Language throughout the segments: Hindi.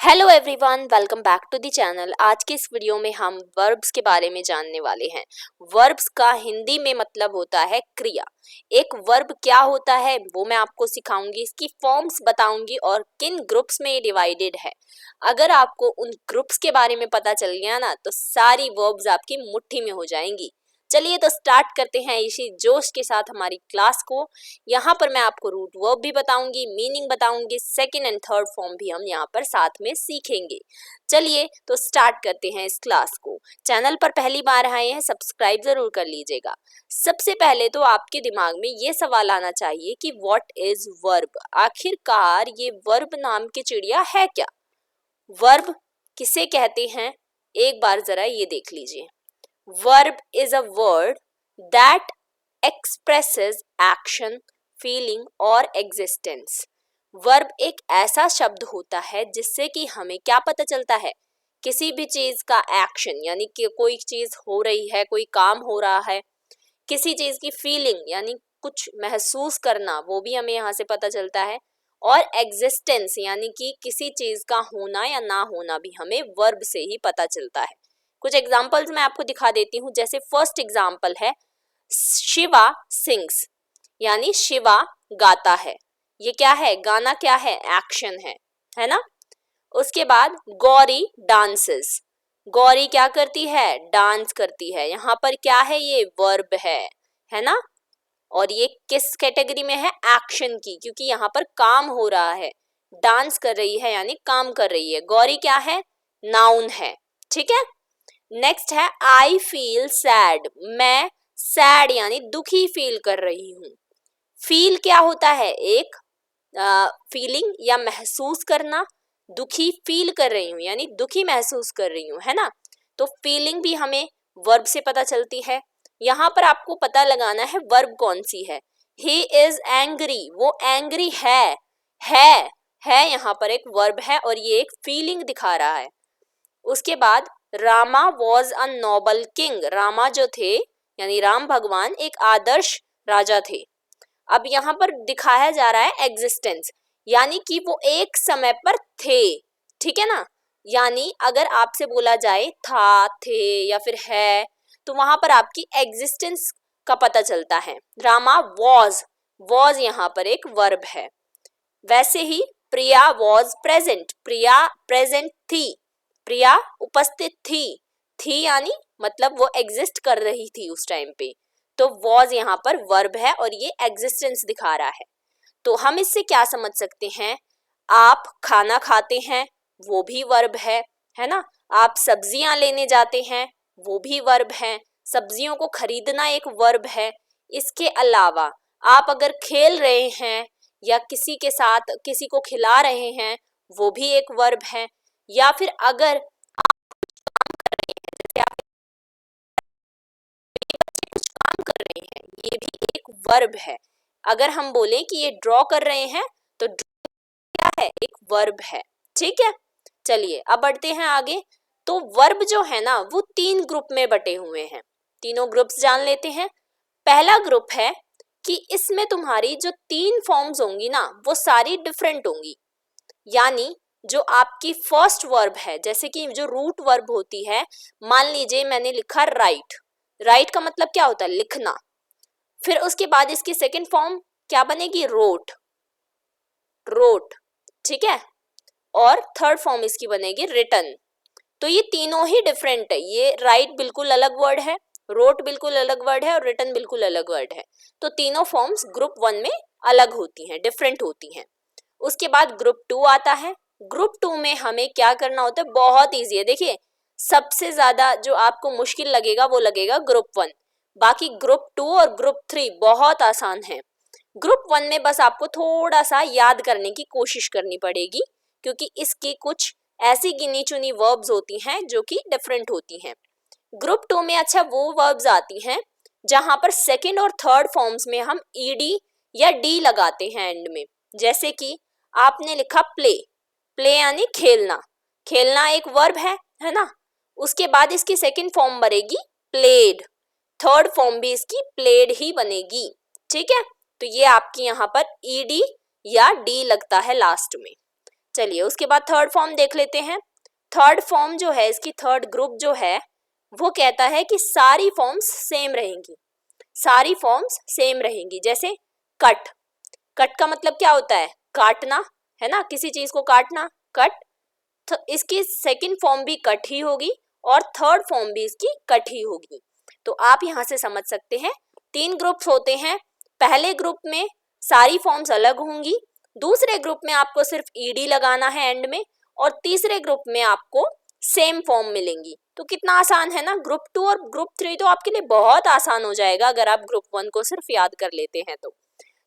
Hello everyone, welcome back to the channel. आज के इस वीडियो में हम वर्ब्स के बारे में जानने वाले हैं। वर्ब्स का हिंदी में मतलब होता है क्रिया। एक वर्ब क्या होता है वो मैं आपको सिखाऊंगी, इसकी फॉर्म्स बताऊंगी और किन ग्रुप्स में ये डिवाइडेड है। अगर आपको उन ग्रुप्स के बारे में पता चल गया ना तो सारी वर्ब्स आपकी मुट्ठी में हो जाएंगी। चलिए तो स्टार्ट करते हैं इसी जोश के साथ हमारी क्लास को। यहाँ पर मैं आपको रूट वर्ब भी बताऊंगी, मीनिंग बताऊंगी, सेकंड एंड थर्ड फॉर्म भी हम यहाँ पर साथ में सीखेंगे। चलिए तो स्टार्ट करते हैं इस क्लास को। चैनल पर पहली बार आए हैं, सब्सक्राइब जरूर कर लीजिएगा। सबसे पहले तो आपके दिमाग में ये सवाल आना चाहिए कि व्हाट इज वर्ब। आखिरकार ये वर्ब नाम की चिड़िया है क्या? वर्ब किसे कहते हैं एक बार जरा ये देख लीजिए। Verb is a word that expresses action, feeling और existence. Verb एक ऐसा शब्द होता है जिससे कि हमें क्या पता चलता है, किसी भी चीज का एक्शन यानी कि कोई चीज हो रही है, कोई काम हो रहा है। किसी चीज की फीलिंग यानी कुछ महसूस करना, वो भी हमें यहाँ से पता चलता है। और एग्जिस्टेंस यानी कि किसी चीज का होना या ना होना भी हमें वर्ब से ही पता चलता है। कुछ एग्जाम्पल्स मैं आपको दिखा देती हूँ। जैसे फर्स्ट एग्जाम्पल है शिवा सिंग्स, यानी शिवा गाता है। ये क्या है? गाना क्या है? एक्शन है ना। उसके बाद गौरी डांसेस, गौरी क्या करती है? डांस करती है। यहाँ पर क्या है? ये वर्ब है ना। और ये किस कैटेगरी में है? एक्शन की, क्योंकि यहाँ पर काम हो रहा है। डांस कर रही है यानी काम कर रही है। गौरी क्या है? नाउन है। ठीक है। नेक्स्ट है आई फील सैड, मैं सैड यानी दुखी फील कर रही हूँ। फील क्या होता है? एक फीलिंग या महसूस करना। दुखी फील कर रही हूँ यानी दुखी महसूस कर रही हूँ, है ना। तो फीलिंग भी हमें वर्ब से पता चलती है। यहाँ पर आपको पता लगाना है वर्ब कौन सी है। ही इज एंग्री, वो एंग्री है यहाँ पर एक वर्ब है और ये एक फीलिंग दिखा रहा है। उसके बाद Rama was a Nobel king, Rama जो थे यानी राम भगवान एक आदर्श राजा थे। अब यहाँ पर दिखाया जा रहा है एग्जिस्टेंस, यानी कि वो एक समय पर थे। ठीक है ना। यानी अगर आपसे बोला जाए था, थे या फिर है, तो वहां पर आपकी एग्जिस्टेंस का पता चलता है। रामा वॉज यहाँ पर एक वर्ब है। वैसे ही प्रिया वॉज प्रेजेंट, प्रिया प्रेजेंट थी, प्रिया उपस्थित थी यानी मतलब वो एग्जिस्ट कर रही थी उस टाइम पे। तो वॉज यहाँ पर वर्ब है और ये एग्जिस्टेंस दिखा रहा है। तो हम इससे क्या समझ सकते हैं? आप खाना खाते हैं, वो भी वर्ब है ना। आप सब्जियां लेने जाते हैं, वो भी वर्ब है। सब्जियों को खरीदना एक वर्ब है। इसके अलावा आप अगर खेल रहे हैं या किसी के साथ किसी को खिला रहे हैं, वो भी एक वर्ब है। या फिर अगर जैसे आप बच्चे कुछ काम कर रहे हैं, ये भी एक वर्ब है। अगर हम बोलें कि ये ड्रॉ कर रहे हैं तो क्या है? एक वर्ब है। ठीक है। चलिए अब बढ़ते हैं आगे। तो वर्ब जो है ना वो 3 ग्रुप में बटे हुए हैं। तीनों ग्रुप्स जान लेते हैं। पहला ग्रुप है कि इसमें तुम्हारी जो 3 फॉर्म्स होंगी ना वो सारी डिफरेंट होंगी। यानी जो आपकी फर्स्ट वर्ब है, जैसे कि जो रूट वर्ब होती है, मान लीजिए मैंने लिखा राइट, राइट का मतलब क्या होता है? लिखना। फिर उसके बाद इसकी सेकंड फॉर्म क्या बनेगी? रोट। ठीक है। और थर्ड फॉर्म इसकी बनेगी रिटन। तो ये तीनों ही डिफरेंट है। ये राइट बिल्कुल अलग वर्ड है, रोट बिल्कुल अलग वर्ड है और रिटन बिल्कुल अलग वर्ड है। तो तीनों फॉर्म्स ग्रुप 1 में अलग होती हैं, डिफरेंट होती हैं। उसके बाद ग्रुप 2 आता है। ग्रुप 2 में हमें क्या करना होता है? बहुत ईजी है। देखिए सबसे ज्यादा जो आपको मुश्किल लगेगा वो लगेगा ग्रुप 1। बाकी ग्रुप 2 और ग्रुप 3 बहुत आसान है। ग्रुप 1 में बस आपको थोड़ा सा याद करने की कोशिश करनी पड़ेगी, क्योंकि इसकी कुछ ऐसी गिनी चुनी वर्ब्स होती हैं जो कि डिफरेंट होती हैं। ग्रुप 2 में अच्छा वो वर्ब्स आती हैं जहां पर सेकंड और थर्ड फॉर्म्स में हम ईडी या डी लगाते हैं एंड में। जैसे कि आपने लिखा प्ले, प्ले यानी खेलना, खेलना एक वर्ब है ना। उसके बाद इसकी सेकंड फॉर्म बनेगी प्लेड, थर्ड फॉर्म भी इसकी प्लेड ही बनेगी। ठीक है। तो ये आपकी यहाँ पर ईडी या डी लगता है लास्ट में। चलिए उसके बाद थर्ड फॉर्म देख लेते हैं। थर्ड फॉर्म जो है, इसकी थर्ड ग्रुप जो है वो कहता है कि सारी फॉर्म्स सेम रहेंगी, सारी फॉर्म्स सेम रहेंगी। जैसे कट, कट का मतलब क्या होता है? काटना, है ना, किसी चीज को काटना, कट। तो इसकी सेकंड फॉर्म भी कट ही होगी और थर्ड फॉर्म भी इसकी कट ही होगी। तो आप यहाँ से समझ सकते हैं 3 ग्रुप्स होते हैं। पहले ग्रुप में सारी फॉर्म्स अलग होंगी, दूसरे ग्रुप में आपको सिर्फ ईडी लगाना है एंड में, और तीसरे ग्रुप में आपको सेम फॉर्म मिलेंगी। तो कितना आसान है ना। ग्रुप 2 और ग्रुप 3 तो आपके लिए बहुत आसान हो जाएगा अगर आप ग्रुप 1 को सिर्फ याद कर लेते हैं तो।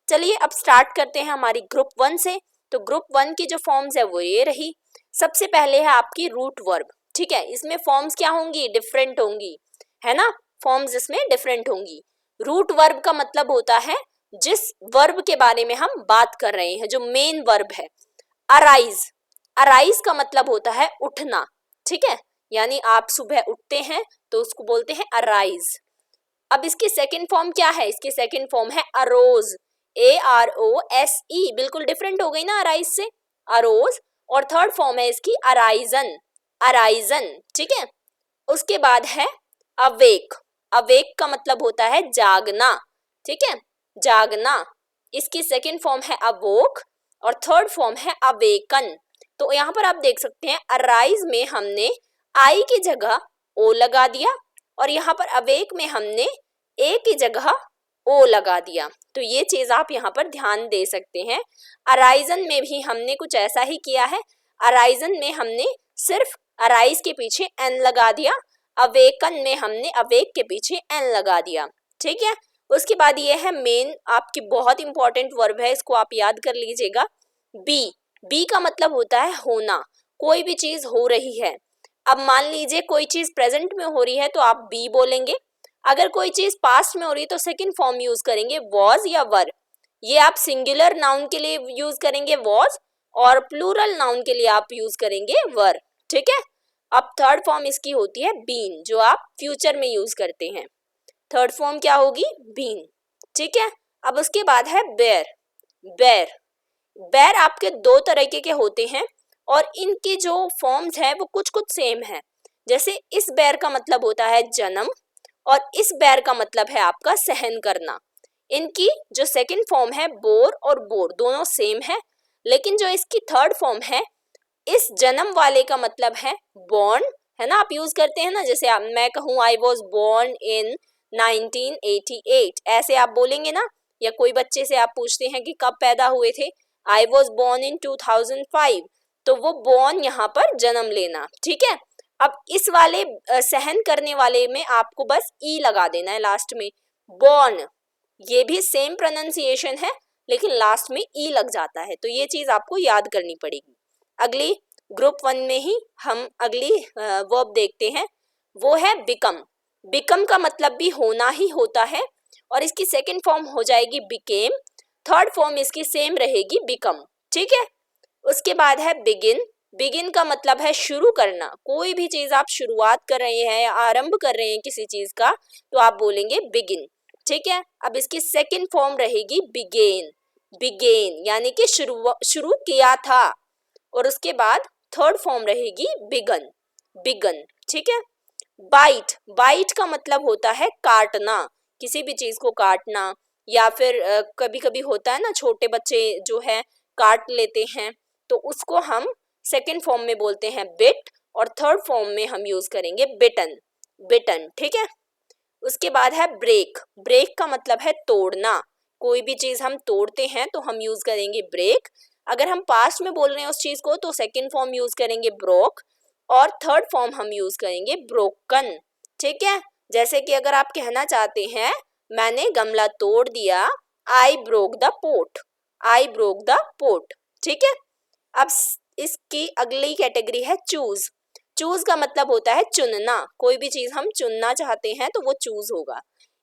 चलिए अब स्टार्ट करते हैं हमारी ग्रुप 1 से। तो ग्रुप 1 की जो फॉर्म्स है वो ये रही। सबसे पहले है आपकी रूट वर्ब, ठीक है। इसमें फॉर्म्स क्या होंगी? डिफरेंट होंगी, है ना, फॉर्म्स इसमें डिफरेंट होंगी। रूट वर्ब का मतलब होता है जिस वर्ब के बारे में हम बात कर रहे हैं, जो मेन वर्ब है। अराइज, अराइज का मतलब होता है उठना, ठीक है, यानी आप सुबह उठते हैं तो उसको बोलते हैं अराइज। अब इसकी सेकंड फॉर्म क्या है? इसकी सेकंड फॉर्म है अरोज, AROSE, बिल्कुल डिफरेंट हो गई ना अराइज से, अरोज। और थर्ड फॉर्म है इसकी अराइजन, अराइजन, ठीक है। उसके बाद है अवेक, अवेक का मतलब होता है जागना, ठीक है, जागना। इसकी सेकंड फॉर्म है अवोक और थर्ड फॉर्म है अवेकन। तो यहाँ पर आप देख सकते हैं अराइज में हमने आई की जगह ओ लगा दिया और यहाँ पर अवेक में हमने ए की जगह ओ लगा दिया। तो ये चीज आप यहाँ पर ध्यान दे सकते हैं। अराइजन में भी हमने कुछ ऐसा ही किया है। अराइजन में हमने सिर्फ अराइज के पीछे एन लगा दिया, अवेकन में हमने अवेक के पीछे एन लगा दिया, ठीक है। उसके बाद ये है मेन, आपकी बहुत इंपॉर्टेंट वर्ब है, इसको आप याद कर लीजिएगा। बी, बी का मतलब होता है होना, कोई भी चीज हो रही है। अब मान लीजिए कोई चीज प्रेजेंट में हो रही है तो आप बी बोलेंगे, अगर कोई चीज पास्ट में हो रही है तो सेकंड फॉर्म यूज करेंगे वॉज या वर। ये आप सिंगुलर नाउन के लिए यूज करेंगे वॉज और प्लूरल नाउन के लिए आप यूज करेंगे वर, ठीक है। अब थर्ड फॉर्म इसकी होती है बीन, जो आप फ्यूचर में यूज करते हैं। थर्ड फॉर्म क्या होगी? बीन, ठीक है। अब उसके बाद है बेयर, बेयर, बेयर आपके 2 तरीके के होते हैं और इनकी जो फॉर्म्स है वो कुछ कुछ सेम है। जैसे इस बेयर का मतलब होता है जन्म और इस बेयर का मतलब है आपका सहन करना। इनकी जो सेकंड फॉर्म है बोर और बोर दोनों सेम है, लेकिन जो इसकी थर्ड फॉर्म है, इस जन्म वाले का मतलब है बॉर्न, है ना, आप यूज करते हैं ना, जैसे मैं कहूँ आई वॉज बॉर्न इन 1988, ऐसे आप बोलेंगे ना। या कोई बच्चे से आप पूछते हैं कि कब पैदा हुए थे, आई वॉज बॉर्न इन 2005, तो वो बॉर्न यहाँ पर जन्म लेना, ठीक है। अब इस वाले सहन करने वाले में आपको बस ई लगा देना है लास्ट में, बॉर्न, ये भी सेम प्रोनाउंसिएशन है लेकिन लास्ट में ई लग जाता है, तो ये चीज आपको याद करनी पड़ेगी। अगली ग्रुप 1 में ही हम अगली वर्ब देखते हैं, वो है बिकम। बिकम का मतलब भी होना ही होता है और इसकी सेकंड फॉर्म हो जाएगी बिकेम, थर्ड फॉर्म इसकी सेम रहेगी बिकम, ठीक है। उसके बाद है बिगिन, बिगिन का मतलब है शुरू करना, कोई भी चीज आप शुरुआत कर रहे हैं या आरंभ कर रहे हैं किसी चीज का तो आप बोलेंगे बिगिन, ठीक है। अब इसकी सेकंड फॉर्म रहेगी बिगेन, बिगेन यानी कि शुरू किया था, और उसके बाद थर्ड फॉर्म रहेगी बिगन, बिगन, ठीक है। बाइट, बाइट का मतलब होता है काटना, किसी भी चीज को काटना, या फिर कभी कभी होता है ना छोटे बच्चे जो है काट लेते हैं, तो उसको हम सेकंड फॉर्म में बोलते हैं बिट और थर्ड फॉर्म में हम यूज करेंगे बिटन, बिटन, ठीक है। उसके बाद है ब्रेक, ब्रेक का मतलब है तोड़ना, कोई भी चीज हम तोड़ते हैं तो हम यूज करेंगे ब्रेक। अगर हम पास्ट में बोल रहे हैं उस चीज को तो सेकंड फॉर्म यूज करेंगे ब्रोक और थर्ड फॉर्म हम यूज करेंगे ब्रोकन, ठीक है। जैसे कि अगर आप कहना चाहते हैं मैंने गमला तोड़ दिया, I broke the pot, I broke the pot, ठीक है। अब इसकी अगली कैटेगरी है चूज, चूज का मतलब होता है चुनना, कोई भी चीज हम चुनना चाहते हैं तो वो चूज होगा।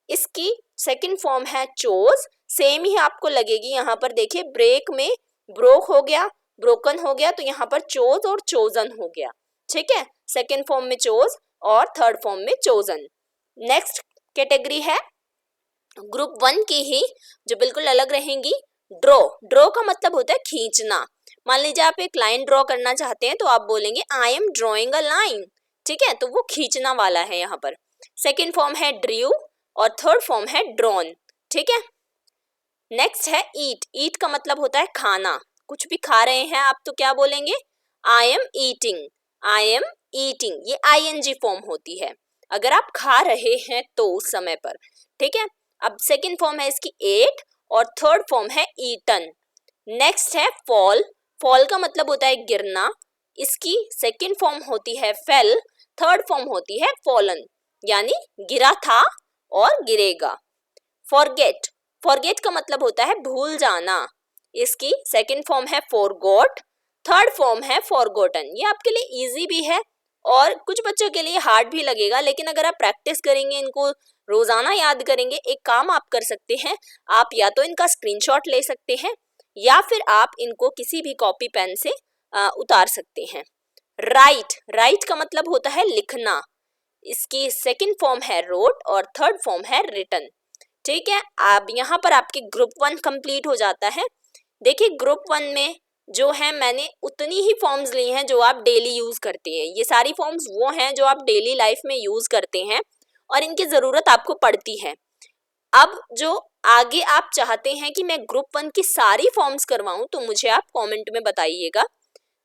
इसकी सेकंड फॉर्म है चोज, सेम ही आपको लगेगी, यहाँ पर देखिए ब्रेक में ब्रोक हो गया, ब्रोकन हो गया, तो यहाँ पर चोज और चोजन हो गया, ठीक है। सेकंड फॉर्म में चोज और थर्ड फॉर्म में चोजन। नेक्स्ट कैटेगरी है ग्रुप 1 की ही जो बिल्कुल अलग रहेंगी, ड्रॉ, ड्रॉ का मतलब होता है खींचना, मान लीजिए आप एक लाइन ड्रॉ करना चाहते हैं तो आप बोलेंगे I am drawing a line, ठीक है, तो वो खींचना वाला है यहाँ पर। सेकेंड फॉर्म है ड्रू और थर्ड फॉर्म है ड्रॉन, ठीक है। नेक्स्ट है ईट। ईट का मतलब होता है खाना, कुछ भी खा रहे हैं आप तो क्या बोलेंगे, I am eating, I am eating, ये आईएनजी फॉर्म होती है अगर आप खा रहे हैं तो उस समय पर, ठीक है। अब सेकेंड फॉर्म है इसकी एट और थर्ड फॉर्म है ईटन। नेक्स्ट है फॉल। फॉल का मतलब होता है गिरना, इसकी सेकेंड फॉर्म होती है फेल, थर्ड फॉर्म होती है फॉलन, यानी गिरा था और गिरेगा। फॉरगेट। फॉरगेट का मतलब होता है भूल जाना, इसकी सेकेंड फॉर्म है फॉरगॉट, थर्ड फॉर्म है फॉरगॉटन। ये आपके लिए इजी भी है और कुछ बच्चों के लिए हार्ड भी लगेगा, लेकिन अगर आप प्रैक्टिस करेंगे, इनको रोजाना याद करेंगे, एक काम आप कर सकते हैं, आप या तो इनका स्क्रीनशॉट ले सकते हैं या फिर आप इनको किसी भी कॉपी पेन से उतार सकते हैं। राइट। राइट का मतलब होता है लिखना, इसकी सेकेंड फॉर्म है रोट और थर्ड फॉर्म है रिटन, ठीक है। अब यहाँ पर आपके ग्रुप 1 कंप्लीट हो जाता है। देखिए ग्रुप 1 में जो है मैंने उतनी ही फॉर्म्स ली हैं जो आप डेली यूज करते हैं, ये सारी फॉर्म्स वो हैं जो आप डेली लाइफ में यूज करते हैं और इनकी जरूरत आपको पड़ती है। अब जो आगे आप चाहते हैं कि मैं ग्रुप 1 की सारी फॉर्म्स करवाऊं तो मुझे आप कमेंट में बताइएगा।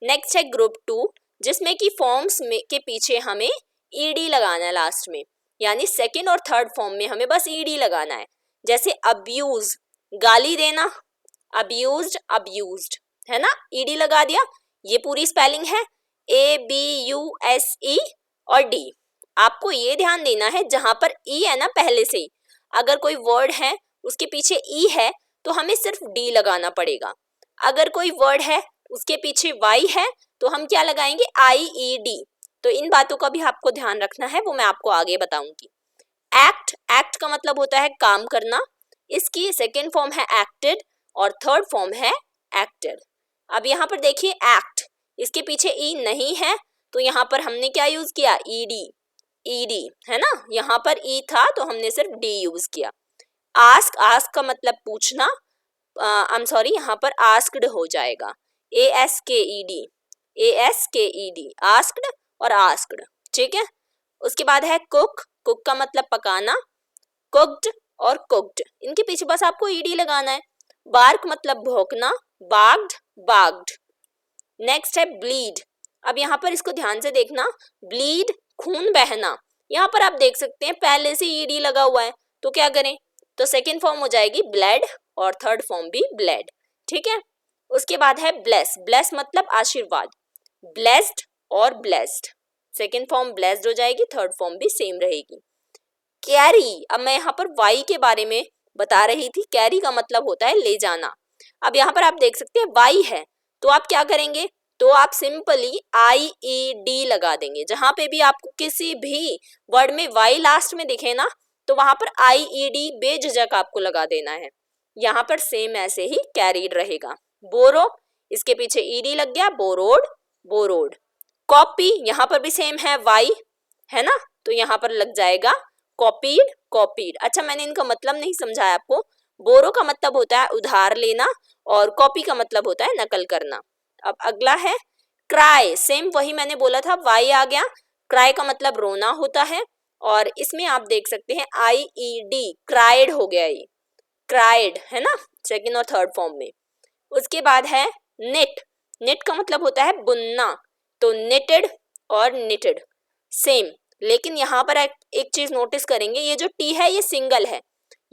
नेक्स्ट है ग्रुप 2, जिसमें कि फॉर्म्स में के पीछे हमें ईडी लगाना है लास्ट में, यानी सेकेंड और थर्ड फॉर्म में हमें बस ईडी लगाना है। जैसे अब्यूज, गाली देना, अब्यूज्ड, अब्यूज्ड, है ना, ईडी लगा दिया। ये पूरी स्पेलिंग है ABUSE और D। आपको ये ध्यान देना है जहां पर E है ना पहले से ही, अगर कोई वर्ड है उसके पीछे E है तो हमें सिर्फ D लगाना पड़ेगा। अगर कोई वर्ड है उसके पीछे Y है तो हम क्या लगाएंगे, IED। तो इन बातों का भी आपको ध्यान रखना है, वो मैं आपको आगे बताऊंगी। एक्ट। एक्ट का मतलब होता है काम करना, इसकी सेकेंड फॉर्म है एक्टेड और थर्ड फॉर्म है एक्टेड। अब यहाँ पर देखिए एक्ट, इसके पीछे ई नहीं है तो यहाँ पर हमने क्या यूज किया, ईडी, ईडी है ना, यहाँ पर ई था तो हमने सिर्फ डी यूज किया। आस्क। आस्क का मतलब पूछना, आई एम सॉरी, यहाँ पर आस्क्ड हो जाएगा, ASKED, ASKED, आस्क्ड और आस्क्ड, ठीक है। उसके बाद है कुक। कुक का मतलब पकाना, कुक्ड और कुक्ड, इनके पीछे बस आपको ईडी लगाना है। बार्क मतलब भौंकना, बाग्ड, बाग्ड। नेक्स्ट है ब्लीड। अब यहाँ पर इसको ध्यान से देखना, ब्लीड खून बहना, यहाँ पर आप देख सकते हैं पहले से ईडी लगा हुआ है तो क्या करें, तो सेकेंड फॉर्म हो जाएगी ब्लड और थर्ड फॉर्म भी ब्लड, ठीक है। उसके बाद है ब्लेस। ब्लेस मतलब आशीर्वाद, ब्लेस्ड और ब्लेस्ड, सेकेंड फॉर्म ब्लेस्ड हो जाएगी, थर्ड फॉर्म भी सेम रहेगी। कैरी। अब मैं यहाँ पर वाई के बारे में बता रही थी, कैरी का मतलब होता है ले जाना। अब यहाँ पर आप देख सकते हैं वाई है तो आप क्या करेंगे, तो आप सिंपली IED लगा देंगे। जहां पे भी आपको किसी भी वर्ड में वाई लास्ट में दिखे ना तो वहां पर IED बेझिझक आपको लगा देना है। यहाँ पर सेम ऐसे ही कैरीड रहेगा। बोरो, इसके पीछे ED लग गया, बोरोड, बोरोड। कॉपी, यहाँ पर भी सेम है वाई है ना, तो यहाँ पर लग जाएगा कॉपीड, कॉपीड। अच्छा मैंने इनका मतलब नहीं समझाया आपको, बोरो का मतलब होता है उधार लेना और कॉपी का मतलब होता है नकल करना। अब अगला है क्राई। सेम वही मैंने बोला था, वाई आ गया, क्राई का मतलब रोना होता है और इसमें आप देख सकते हैं IED, क्राइड हो गया, ये क्राइड है ना, सेकेंड और थर्ड फॉर्म में। उसके बाद है निट। निट का मतलब होता है बुनना, तो निटेड और निटेड सेम, लेकिन यहाँ पर एक चीज नोटिस करेंगे, ये जो टी है ये सिंगल है,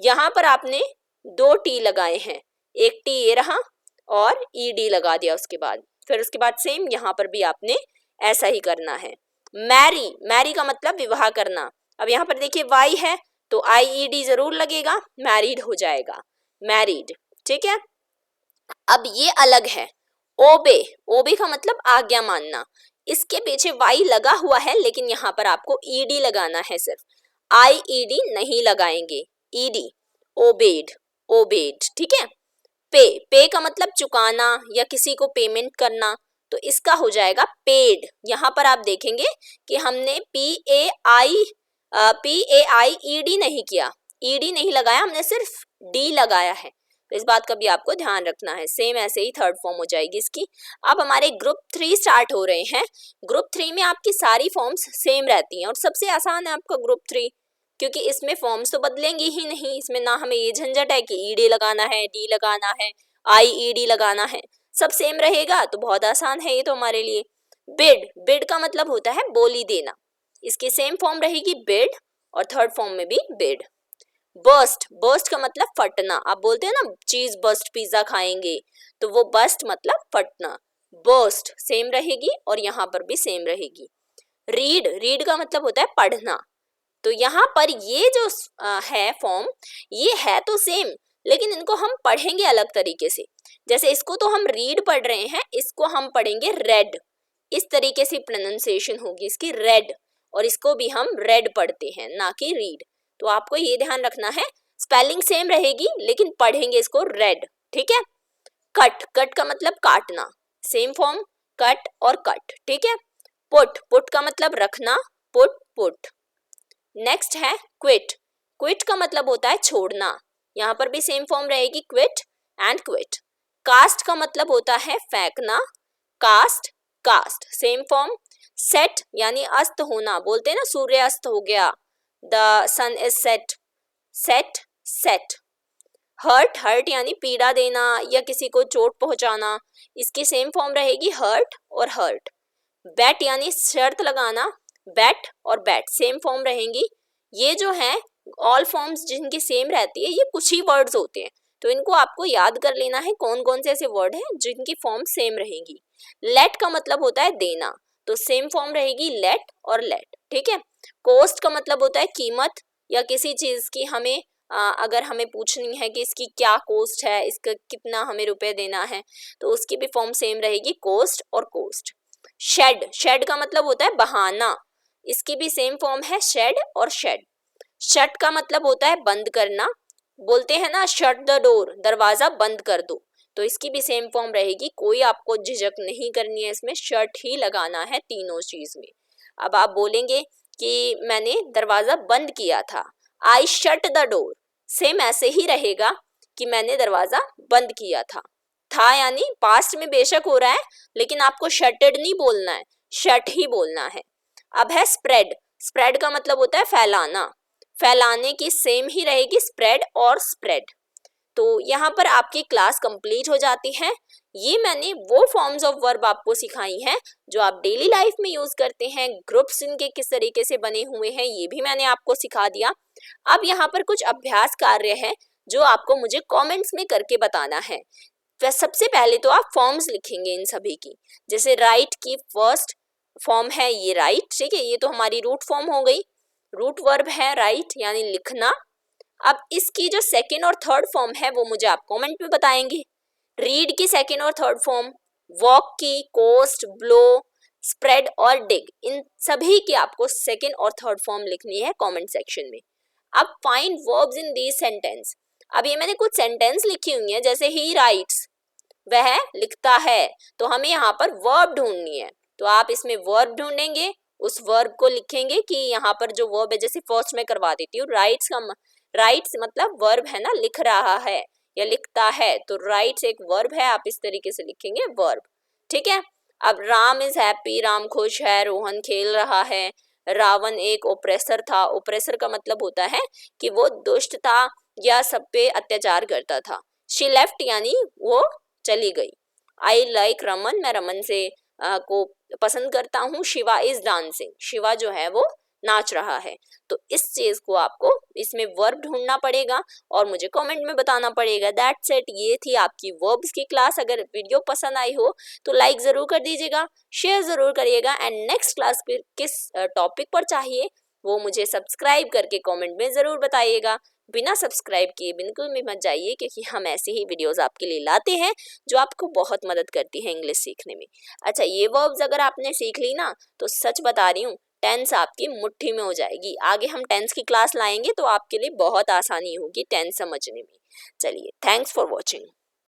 यहाँ पर आपने 2 टी लगाए हैं, एक टी ये रहा और ED लगा दिया उसके बाद, फिर उसके बाद सेम यहाँ पर भी आपने ऐसा ही करना है। मैरी। मैरी का मतलब विवाह करना। अब यहाँ पर देखिए वाई है तो IED जरूर लगेगा, मैरिड हो जाएगा, मैरिड, ठीक है। अब ये अलग है ओबे। ओबे का मतलब आज्ञा मानना, इसके पीछे वाई लगा हुआ है लेकिन यहाँ पर आपको ED लगाना है, सिर्फ IED नहीं लगाएंगे, ED, ओबेड, ओबेड, ठीक है। पे। पे का मतलब चुकाना या किसी को पेमेंट करना, तो इसका हो जाएगा पेड। यहाँ पर आप देखेंगे कि हमने PAIED नहीं किया, ED नहीं लगाया, हमने सिर्फ D लगाया है, तो इस बात का भी आपको ध्यान रखना है। सेम ऐसे ही थर्ड फॉर्म हो जाएगी इसकी। अब हमारे ग्रुप 3 स्टार्ट हो रहे हैं। ग्रुप 3 में आपकी सारी फॉर्म्स सेम रहती हैं और सबसे आसान है आपका ग्रुप 3, क्योंकि इसमें फॉर्म्स तो बदलेंगे ही नहीं। इसमें ना हमें ये झंझट है कि ईडी लगाना है, डी लगाना है, IED लगाना है, सब सेम रहेगा, तो बहुत आसान है ये तो हमारे लिए। बिड, बिड का मतलब होता है बोली देना, इसकी सेम फॉर्म रहेगी बिड और थर्ड फॉर्म में भी बिड। बर्स्ट, बर्स्ट का मतलब फटना। आप बोलते हैं ना चीज बर्स्ट पिज्जा खाएंगे, तो वो बर्स्ट मतलब फटना। बर्स्ट सेम रहेगी और यहाँ पर भी सेम रहेगी। रीड, रीड का मतलब होता है पढ़ना। तो यहाँ पर ये जो है फॉर्म, ये है तो सेम, लेकिन इनको हम पढ़ेंगे अलग तरीके से। जैसे इसको तो हम रीड पढ़ रहे हैं, इसको हम पढ़ेंगे रेड। इस तरीके से प्रोनाउंसिएशन होगी इसकी रेड, और इसको भी हम रेड पढ़ते हैं ना कि रीड। तो आपको ये ध्यान रखना है, स्पेलिंग सेम रहेगी लेकिन पढ़ेंगे इसको रेड, ठीक है। कट, कट का मतलब काटना, सेम फॉर्म कट और कट, ठीक है। पुट, पुट का मतलब रखना, पुट पुट। नेक्स्ट है क्विट, क्विट का मतलब होता है छोड़ना, यहाँ पर भी सेम फॉर्म रहेगी क्विट एंड क्विट। कास्ट का मतलब होता है फेंकना, cast cast same form. Set यानी अस्त होना, बोलते हैं ना सूर्य अस्त हो गया, the sun is set, set set. Hurt, hurt यानी पीड़ा देना या किसी को चोट पहुंचाना, इसकी सेम फॉर्म रहेगी हर्ट और हर्ट। बैट यानी शर्त लगाना, बैट और बैट सेम फॉर्म रहेंगी। ये जो है ऑल फॉर्म्स जिनकी सेम रहती है, ये कुछ ही वर्ड्स होते हैं, तो इनको आपको याद कर लेना है कौन कौन से ऐसे वर्ड हैं जिनकी फॉर्म सेम रहेंगी। लेट का मतलब होता है देना, तो सेम फॉर्म रहेगी लेट और लेट, ठीक है। कॉस्ट का मतलब होता है कीमत, या किसी चीज की हमें अगर हमें पूछनी है कि इसकी क्या कॉस्ट है, इसका कितना हमें रुपए देना है, तो उसकी भी फॉर्म सेम रहेगी कॉस्ट और कॉस्ट। शेड, शेड का मतलब होता है बहाना, इसकी भी सेम फॉर्म है शेड और शेड। शट का मतलब होता है बंद करना, बोलते हैं ना शट द डोर, दरवाजा बंद कर दो, तो इसकी भी सेम फॉर्म रहेगी। कोई आपको झिझक नहीं करनी है, इसमें शट ही लगाना है तीनों चीज में। अब आप बोलेंगे कि मैंने दरवाजा बंद किया था, I shut the door, same ऐसे ही रहेगा कि मैंने दरवाजा बंद किया था यानी पास्ट में बेशक हो रहा है, लेकिन आपको शटेड नहीं बोलना है, शट ही बोलना है। अब है स्प्रेड, स्प्रेड का मतलब होता है फैलाना, फैलाने की सेम ही रहेगी स्प्रेड और स्प्रेड। तो यहाँ पर आपकी क्लास कंप्लीट हो जाती है। ये मैंने वो फॉर्म्स ऑफ वर्ब आपको सिखाई हैं जो आप डेली लाइफ में यूज करते हैं। ग्रुप्स इनके किस तरीके से बने हुए हैं ये भी मैंने आपको सिखा दिया। अब यहाँ पर कुछ अभ्यास कार्य है जो आपको मुझे कमेंट्स में करके बताना है। सबसे पहले तो आप फॉर्म्स लिखेंगे इन सभी की, जैसे राइट की फर्स्ट फॉर्म है ये राइट, ठीक है, ये तो हमारी रूट फॉर्म हो गई, रूट वर्ब है राइट यानी लिखना। अब इसकी जो सेकेंड और थर्ड फॉर्म है वो मुझे आप कमेंट में बताएंगे। रीड की सेकेंड और थर्ड फॉर्म, वॉक की कोस्ट, ब्लो, स्प्रेड और डिग, इन सभी की आपको सेकेंड और थर्ड फॉर्म लिखनी है कमेंट सेक्शन में। अब find verbs in these sentence, अब ये मैंने कुछ सेंटेंस लिखी हुई है, जैसे ही राइट्स, वह लिखता है, तो हमें यहाँ पर वर्ब ढूंढनी है, तो आप इसमें वर्ब ढूंढेंगे, उस वर्ब को लिखेंगे कि यहाँ पर जो वर्ब है, जैसे फर्स्ट में करवा देती हूँ, राइट्स का राइट्स मतलब वर्ब है ना, लिख रहा है या लिखता है, तो राइट्स एक वर्ब है, आप इस तरीके से लिखेंगे वर्ब, ठीक है। अब राम इज हैप्पी, राम खुश है, रोहन खेल रहा है, रावण एक ओप्रेसर था, ओप्रेसर का मतलब होता है कि वो दुष्ट था या सब पे अत्याचार करता था। शी लेफ्ट यानी वो चली गई। आई लाइक रमन, मैं रमन से को पसंद करता हूँ। शिवा इज डांसिंग, शिवा जो है वो नाच रहा है। तो इस चीज को आपको इसमें वर्ब ढूंढना पड़ेगा और मुझे कमेंट में बताना पड़ेगा। दैट्स इट, ये थी आपकी वर्ब्स की क्लास। अगर वीडियो पसंद आई हो तो लाइक जरूर कर दीजिएगा, शेयर जरूर करिएगा, एंड नेक्स्ट क्लास फिर किस टॉपिक पर चाहिए वो मुझे सब्सक्राइब करके कमेंट में जरूर बताइएगा। बिना सब्सक्राइब किए बिल्कुल भी मत जाइए, क्योंकि हम ऐसे ही वीडियोस आपके लिए लाते हैं जो आपको बहुत मदद करती है इंग्लिश सीखने में। अच्छा, ये वर्ब्स अगर आपने सीख ली ना तो सच बता रही हूँ टेंस आपकी मुट्ठी में हो जाएगी। आगे हम टेंस की क्लास लाएंगे तो आपके लिए बहुत आसानी होगी टेंस समझने में। चलिए, थैंक्स फॉर वॉचिंग।